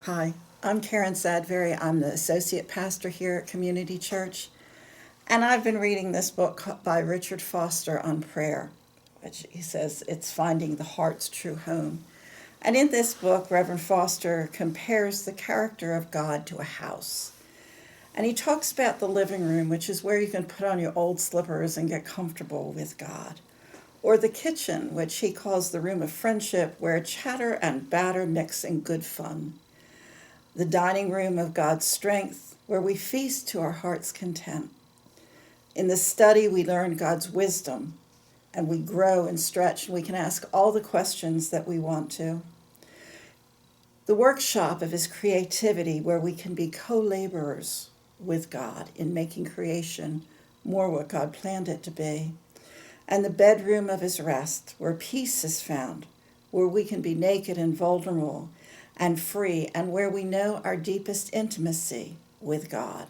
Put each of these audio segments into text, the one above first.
Hi, I'm Karen Sadvari. I'm the associate pastor here at Community Church, and I've been reading this book by Richard Foster on prayer, which he says it's finding the heart's true home. And in this book, Reverend Foster compares the character of God to a house. And he talks about the living room, which is where you can put on your old slippers and get comfortable with God. Or the kitchen, which he calls the room of friendship, where chatter and batter mix in good fun. The dining room of God's strength, where we feast to our heart's content. In the study, we learn God's wisdom, and we grow and stretch, and we can ask all the questions that we want to. The workshop of his creativity, where we can be co-laborers with God in making creation more what God planned it to be. And the bedroom of his rest, where peace is found, where we can be naked and vulnerable and free, and where we know our deepest intimacy with God.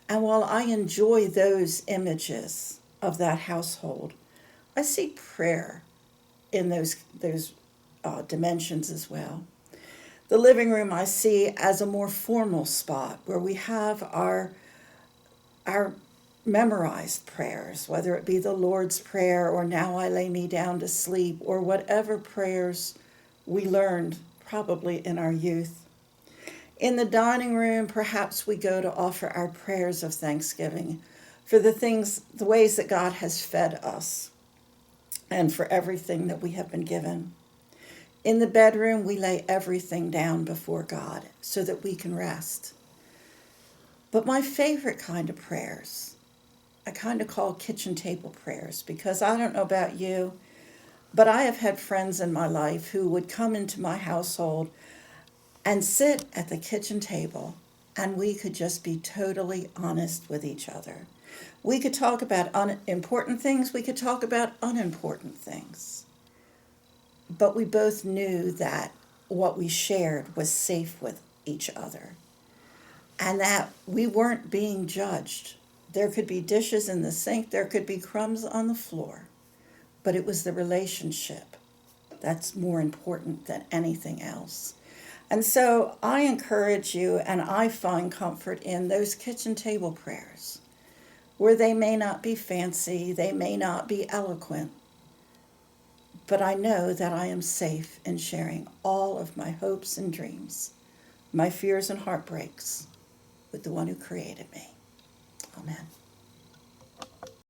And while I enjoy those images of that household, I see prayer in those dimensions as well. The living room I see as a more formal spot where we have our memorized prayers, whether it be the Lord's Prayer or Now I Lay Me Down to Sleep, or whatever prayers we learned probably in our youth. In the dining room, perhaps we go to offer our prayers of thanksgiving for the ways that God has fed us and for everything that we have been given. In the bedroom, we lay everything down before God so that we can rest. But my favorite kind of prayers, I kind of call kitchen table prayers, because I don't know about you, but I have had friends in my life who would come into my household and sit at the kitchen table, and we could just be totally honest with each other. We could talk about important things, we could talk about unimportant things. But we both knew that what we shared was safe with each other and that we weren't being judged. There could be dishes in the sink, there could be crumbs on the floor, but it was the relationship that's more important than anything else. And so I encourage you, and I find comfort in those kitchen table prayers, where they may not be fancy, they may not be eloquent, but I know that I am safe in sharing all of my hopes and dreams, my fears and heartbreaks with the one who created me. Amen.